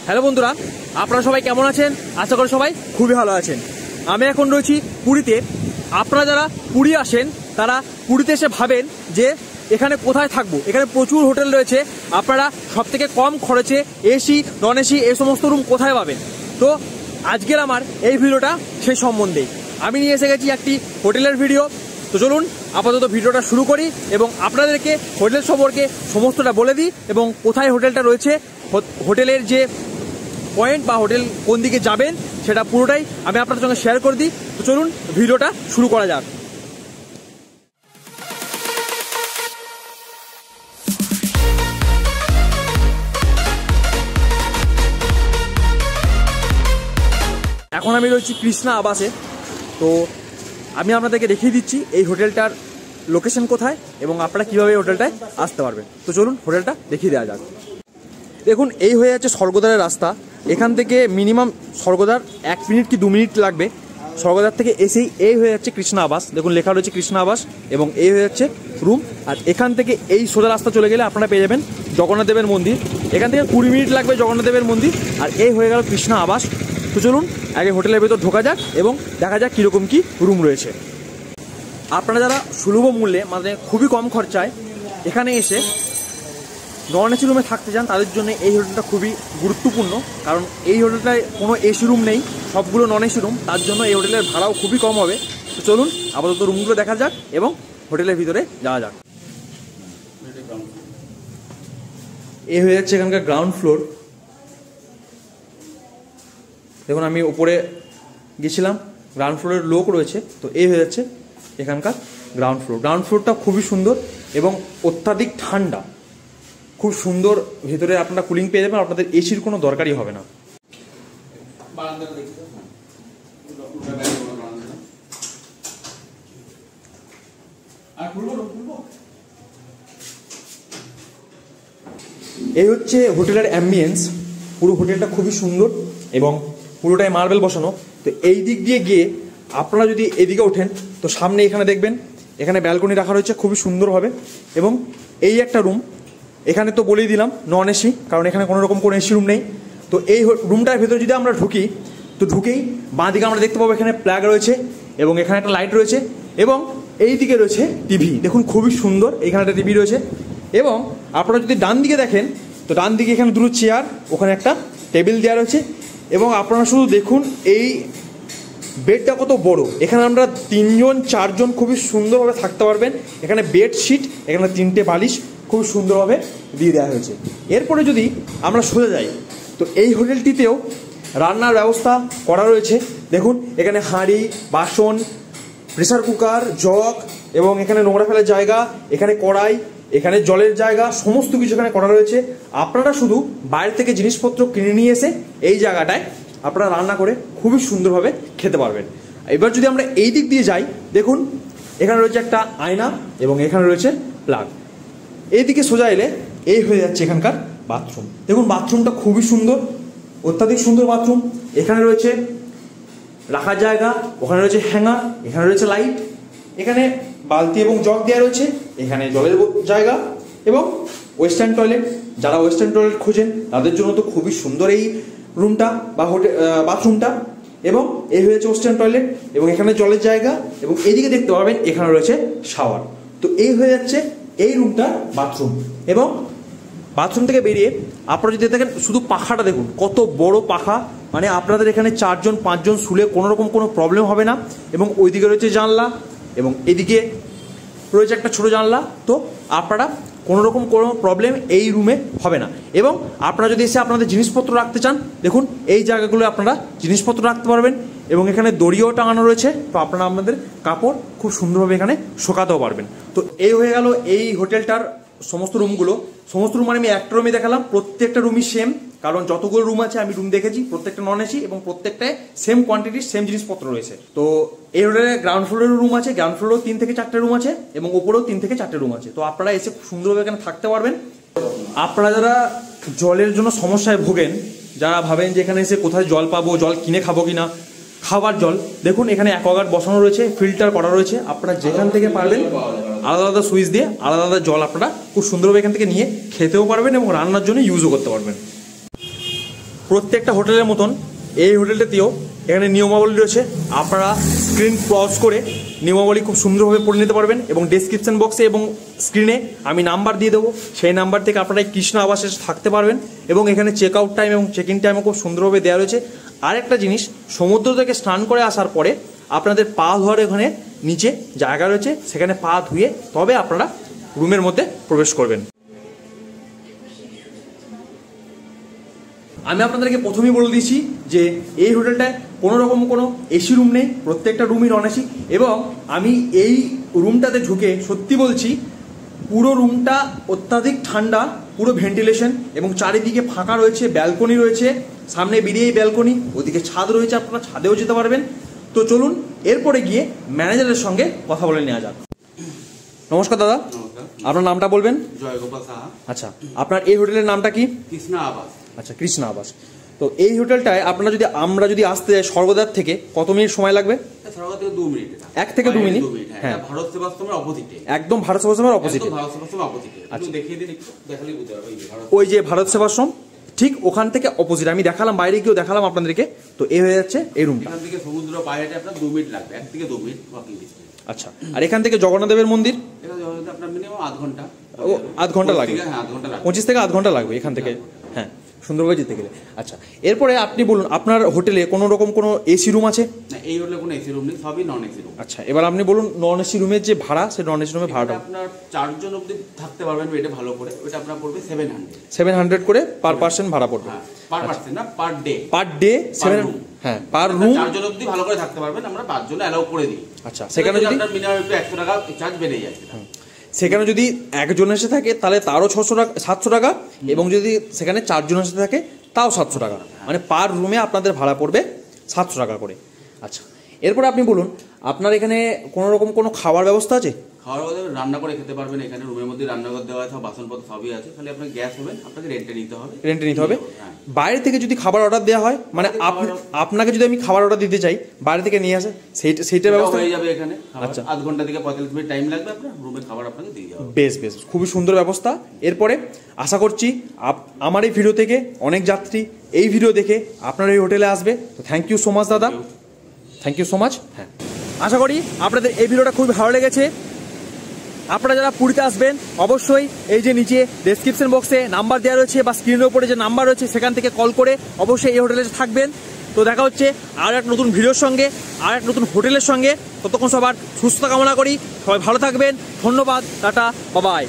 Hello বন্ধুরা, আপনারা সবাই কেমন আছেন? আশা করি সবাই খুবই ভালো আছেন। আমি এখন রয়েছি পুরীতে। আপনারা যারা পুরী আসেন তারা পুরীতে এসে ভাবেন যে এখানে কোথায় থাকবো, এখানে প্রচুর হোটেল রয়েছে, আপনারা সব থেকে কম খরচে এসি নন এসি এই সমস্ত রুম কোথায় পাবেন। তো আজকের আমার এই ভিডিওটা সেই সম্বন্ধে আমি নিয়ে এসে গেছি একটি হোটেলের ভিডিও। তো চলুন আপাতত ভিডিওটা শুরু করি এবং আপনাদেরকে হোটেল সম্পর্কে সমস্তটা বলে দিই এবং কোথায় হোটেলটা রয়েছে, হোটেলের যে পয়েন্ট বা হোটেল কোন দিকে যাবেন সেটা পুরোটাই আমি আপনাদের সঙ্গে শেয়ার করে দিই। তো চলুন ভিডিওটা শুরু করা যাক। এখন আমি রয়েছি কৃষ্ণা আবাসে। তো আমি আপনাদেরকে দেখিয়ে দিচ্ছি এই হোটেলটার লোকেশন কোথায় এবং আপনারা কীভাবে এই হোটেলটায় আসতে পারবেন। তো চলুন হোটেলটা দেখিয়ে দেওয়া যাক। দেখুন, এই হয়ে যাচ্ছে স্বর্গদ্বারের রাস্তা। এখান থেকে মিনিমাম স্বর্গদ্বার 1 মিনিট কি 2 মিনিট লাগবে। স্বর্গদ্বার থেকে এসেই এই হয়ে যাচ্ছে কৃষ্ণা আবাস। দেখুন লেখা রয়েছে কৃষ্ণা আবাস এবং এই হয়ে যাচ্ছে রুম। আর এখান থেকে এই সোজা রাস্তা চলে গেলে আপনারা পেয়ে যাবেন জগন্নাথ দেবের মন্দির। এখান থেকে 20 মিনিট লাগবে জগন্নাথ দেবের মন্দির। আর এই হয়ে গেল কৃষ্ণা আবাস। তো চলুন আগে হোটেলের ভেতর ঢোকা যাক এবং দেখা যাক কীরকম কী রুম রয়েছে। আপনারা যারা সুলভ মূল্যে মানে খুবই কম খরচায় এখানে এসে নন এসি রুমে থাকতে চান তাদের জন্য এই হোটেলটা খুবই গুরুত্বপূর্ণ, কারণ এই হোটেলটায় কোনো এসি রুম নেই, সবগুলো নন এসি রুম। তার জন্য এই হোটেলের ভাড়াও খুবই কম হবে। তো চলুন আপাতত রুমগুলো দেখা যাক এবং হোটেলের ভিতরে যাওয়া যাক। এই হয়ে যাচ্ছে এখানকার গ্রাউন্ড ফ্লোর। দেখুন আমি উপরে গেছিলাম, গ্রাউন্ড ফ্লোরের লোক রয়েছে। তো এই হয়ে যাচ্ছে এখানকার গ্রাউন্ড ফ্লোর। গ্রাউন্ড ফ্লোরটা খুবই সুন্দর এবং অত্যাধিক ঠান্ডা, খুব সুন্দর। ভেতরে আপনারা কুলিং পেয়ে যাবেন, আপনাদের এসির কোনো দরকারই হবে না। এই হচ্ছে হোটেলের অ্যাম্বিয়েন্স। পুরো হোটেলটা খুবই সুন্দর এবং পুরোটাই মার্বেল বসানো। তো এই দিক দিয়ে গিয়ে আপনারা যদি এদিকে ওঠেন তো সামনে এখানে দেখবেন এখানে ব্যালকনি রাখা রয়েছে খুবই সুন্দরভাবে। এবং এই একটা রুম, এখানে তো বলেই দিলাম নন এসি, কারণ এখানে কোনো রকম কোনো এসি রুম নেই। তো এই রুমটার ভেতরে যদি আমরা ঢুকি তো ঢুকেই বাঁ দিকে আমরা দেখতে পাবো এখানে প্লাগ রয়েছে এবং এখানে একটা লাইট রয়েছে এবং এই দিকে রয়েছে টিভি। দেখুন খুবই সুন্দর, এখানে একটা টিভি রয়েছে। এবং আপনারা যদি ডান দিকে দেখেন তো ডান দিকে এখানে দুটো চেয়ার, ওখানে একটা টেবিল দেওয়া রয়েছে। এবং আপনারা শুধু দেখুন এই বেডটা কত বড়। এখানে আমরা 3জন 4জন খুবই সুন্দরভাবে থাকতে পারবেন। এখানে বেডশিট, এখানে 3টে বালিশ খুব সুন্দরভাবে দিয়ে দেওয়া হয়েছে। এরপরে যদি আমরা সোজা যাই তো এই হোটেলটিতেও রান্নার ব্যবস্থা করা রয়েছে। দেখুন এখানে হাঁড়ি, বাসন, প্রেসার কুকার, জগ এবং এখানে নোংরা ফেলার জায়গা, এখানে কড়াই, এখানে জলের জায়গা, সমস্ত কিছু এখানে করা রয়েছে। আপনারা শুধু বাইরে থেকে জিনিসপত্র কিনে নিয়ে এসে এই জায়গাটায় আপনারা রান্না করে খুবই সুন্দরভাবে খেতে পারবেন। এবার যদি আমরা এই দিক দিয়ে যাই, দেখুন এখানে রয়েছে একটা আয়না এবং এখানে রয়েছে প্লাগ। এইদিকে সোজা এলে এই হয়ে যাচ্ছে এখানকার বাথরুম। দেখুন বাথরুমটা খুবই সুন্দর, অত্যাধিক সুন্দর বাথরুম। এখানে রয়েছে রাখার জায়গা, ওখানে রয়েছে হ্যাঙ্গার, এখানে রয়েছে লাইট, এখানে বালতি এবং জগ দেওয়া রয়েছে, এখানে জলের জায়গা এবং ওয়েস্টার্ন টয়লেট। যারা ওয়েস্টার্ন টয়লেট খোঁজেন তাদের জন্য তো খুবই সুন্দর এই রুমটা বা বাথরুমটা। এবং এই হয়েছে ওয়েস্টার্ন টয়লেট এবং এখানে জলের জায়গা এবং এইদিকে দেখতে পাবেন এখানে রয়েছে শাওয়ার। তো এই হয়ে যাচ্ছে এই রুমটা বাথরুম। এবং বাথরুম থেকে বেরিয়ে আপনারা যদি দেখেন শুধু পাখাটা দেখুন কত বড় পাখা, মানে আপনাদের এখানে 4জন 5জন শুলে কোনো রকম কোনো প্রবলেম হবে না। এবং ওইদিকে রয়েছে জানলা এবং এদিকে রয়েছে একটা ছোটো জানলা। তো আপনারা কোনো রকম কোনো প্রবলেম এই রুমে হবে না। এবং আপনারা যদি এসে আপনাদের জিনিসপত্র রাখতে চান, দেখুন এই জায়গাগুলো আপনারা জিনিসপত্র রাখতে পারবেন এবং এখানে দড়িও টাঙানো রয়েছে। তো আপনারা আপনাদের কাপড় খুব সুন্দরভাবে এখানে শোকাতেও পারবেন। তো এই হয়ে গেল এই হোটেলটার সমস্ত রুমগুলো। সমস্ত রুম আমি একটা রুমে দেখালাম, প্রত্যেকটা রুমই সেম, কারণ যতগুলো রুম আছে আমি রুম দেখেছি প্রত্যেকটা নন এসি এবং প্রত্যেকটায় সেম কোয়ান্টিটির সেম জিনিসপত্র রয়েছে। তো এই হোটেলে গ্রাউন্ড ফ্লোরেরও রুম আছে, গ্রাউন্ড ফ্লোরেও 3 থেকে 4টে রুম আছে এবং ওপরেও 3 থেকে 4টে রুম আছে। তো আপনারা এসে খুব সুন্দরভাবে এখানে থাকতে পারবেন। আপনারা যারা জলের জন্য সমস্যায় ভোগেন, যারা ভাবেন যে এখানে এসে কোথায় জল পাবো, জল কিনে খাবো কিনা, খাবার জল দেখুন এখানে অ্যাকোয়াগার্ড বসানো রয়েছে, ফিল্টার করা রয়েছে। আপনারা যেখান থেকে পারবেন আলাদা আলাদা সুইচ দিয়ে আলাদা আলাদা জল আপনারা খুব সুন্দরভাবে এখান থেকে নিয়ে খেতেও পারবেন এবং রান্নার জন্য ইউজও করতে পারবেন। প্রত্যেকটা হোটেলের মতন এই হোটেলটাতেও এখানে নিয়মাবলী রয়েছে। আপনারা স্ক্রিন ক্রস করে নিয়মাবলী খুব সুন্দরভাবে পড়ে নিতে পারবেন এবং ডেসক্রিপশন বক্সে এবং স্ক্রিনে আমি নাম্বার দিয়ে দেবো, সেই নাম্বার থেকে আপনারা এই কৃষ্ণ আবাসে থাকতে পারবেন এবং এখানে চেক আউট টাইম এবং চেক ইন টাইমও খুব সুন্দরভাবে দেওয়া রয়েছে। আর একটা জিনিস, সমুদ্র থেকে স্নান করে আসার পরে আপনাদের পা ধোয়ার ওখানে নিচে জায়গা রয়েছে, সেখানে পা ধুয়ে তবে আপনারা রুমের মধ্যে প্রবেশ করবেন। আমি আপনাদেরকে প্রথমেই বলে দিয়েছি যে এই হোটেলটায় কোনো রকম কোনো এসি রুম নেই, প্রত্যেকটা রুমই নন এসি। এবং আমি এই রুমটাতে ঢুকে সত্যি বলছি, পুরো রুমটা অত্যাধিক ঠান্ডা, পুরো ভেন্টিলেশন এবং চারিদিকে ফাঁকা রয়েছে, ব্যালকনি রয়েছে, সামনে বেরিয়েই ব্যালকনি, ওদিকে ছাদ রয়েছে, আপনারা ছাদেও যেতে পারবেন। তো চলুন এরপরে গিয়ে ম্যানেজারের সঙ্গে কথা বলে নেওয়া যাক। নমস্কার দাদা, আপনার নামটা বলবেন? জয়গোপাল সাহা। আচ্ছা, আপনার এই হোটেলের নামটা কি? কৃষ্ণ আবাস। আচ্ছা, কৃষ্ণ আবাস। তো এই হোটেলটায় আমরা যদি আসতে যাই স্বর্গদ্বার থেকে কত মিনিট সময় লাগবে? স্বর্গদ্বার থেকে 2 মিনিট। 1 থেকে 2 মিনিট। হ্যাঁ, ভারত সেবাশ্রমের অপোজিটে। একদম ভারত সেবাশ্রমের অপোজিটে। ভারত সেবাশ্রমের অপোজিটে। আপনি দেখিয়ে দিন, একটু দেখালেই বুঝতে পারবেন। ওই যে ভারত সেবাশ্রম ঠিক ওখান থেকে অপোজিট। আমি দেখালাম, বাইরে গিয়েও দেখালাম আপনাদেরকে। তো এই হয়ে যাচ্ছে এই রুমটা। এখান থেকে সমুদ্র পাড়ে আপনার 2 মিনিট লাগবে, 1 থেকে 2 মিনিট ওয়াকিং ডিসটেন্স। আচ্ছা, আর এখান থেকে জগন্নাথ দেবের মন্দির এখানে আপনার মিনিমাম আধ ঘন্টা। আধ ঘন্টা লাগবে। হ্যাঁ, আধ ঘন্টা লাগবে। 25 থেকে আধ ঘন্টা লাগবে এখান থেকে। হ্যাঁ, সুন্দরভাবে যেতে গেলে। আচ্ছা, এরপরে আপনি বলুন, আপনার হোটেলে কোনো রকম কোনো এসি রুম আছে? না, এই হোটেলে কোনো এসি রুম নেই, সবই নন এসি রুম। আচ্ছা, এবার আপনি বলুন নন এসি রুমের যে ভাড়া, সেই নন এসি রুমের ভাড়াটা। আপনার 4 জন অবধি থাকতে পারবেন বেডে ভালো করে, ওটা আপনার পড়বে 700 করে পার পার্সন ভাড়া পড়বে। পার পার্সন না, পার ডে। Per day 7। হ্যাঁ, পার রুম 4 জন অবধি ভালো করে থাকতে পারবেন, আমরা 5 জন অ্যালাউ করে দিই। আচ্ছা, সেখানে যদি আপনার মিনিমাম একটু 100 টাকা চার্জ বেড়ে যায়। সেখানে যদি একজন এসে থাকে তাহলে তারও 700 টাকা, এবং যদি সেখানে 4 জন এসে থাকে তাও 700 টাকা। মানে পার রুমে আপনাদের ভাড়া পড়বে 700 টাকা করে। আচ্ছা, এরপরে আপনি বলুন, আপনার এখানে কোনো রকম কোনো খাওয়ার ব্যবস্থা আছে? খাওয়ার মধ্যে রান্না করে খেতে পারবেন, এখানে রুমের মধ্যে রান্নাঘর দেওয়া আছে, বাসনপত্র সবই আছে, খালি আপনার গ্যাস হবে, আপনাকে রেন্টে নিতে হবে। বাইরে থেকে যদি খাবার অর্ডার দেওয়া হয়, মানে আপনাকে যদি আমি খাবার অর্ডার দিতে চাই, বাইরে থেকে নিয়ে আসে, সেইটার ব্যবস্থা হয়ে যাবে এখানে। আচ্ছা, আধ ঘন্টা থেকে 45 মিনিট টাইম লাগবে, আপনার রুমে খাবার আপনাকে দিয়ে দেওয়া হবে। বেশ, খুবই সুন্দর ব্যবস্থা। এরপরে আশা করছি আমার এই ভিডিও থেকে অনেক যাত্রী এই ভিডিও দেখে আপনার এই হোটেলে আসবে। তো থ্যাংক ইউ সো মাচ দাদা, থ্যাংক ইউ সো মাচ। হ্যাঁ, আশা করি আপনাদের এই ভিডিওটা খুবই ভালো লেগেছে। আপনারা যারা পুরীতে আসবেন, অবশ্যই এই যে নিচে ডেসক্রিপশন বক্সে নাম্বার দেওয়া রয়েছে বা স্ক্রিনের উপরে যে নাম্বার রয়েছে সেখান থেকে কল করে অবশ্যই এই হোটেলে থাকবেন। তো দেখা হচ্ছে আর এক নতুন ভিডিওর সঙ্গে, আর এক নতুন হোটেলের সঙ্গে। ততক্ষণ সবার সুস্থ কামনা করি, সবাই ভালো থাকবেন। ধন্যবাদ, টাটা, বাই বাই।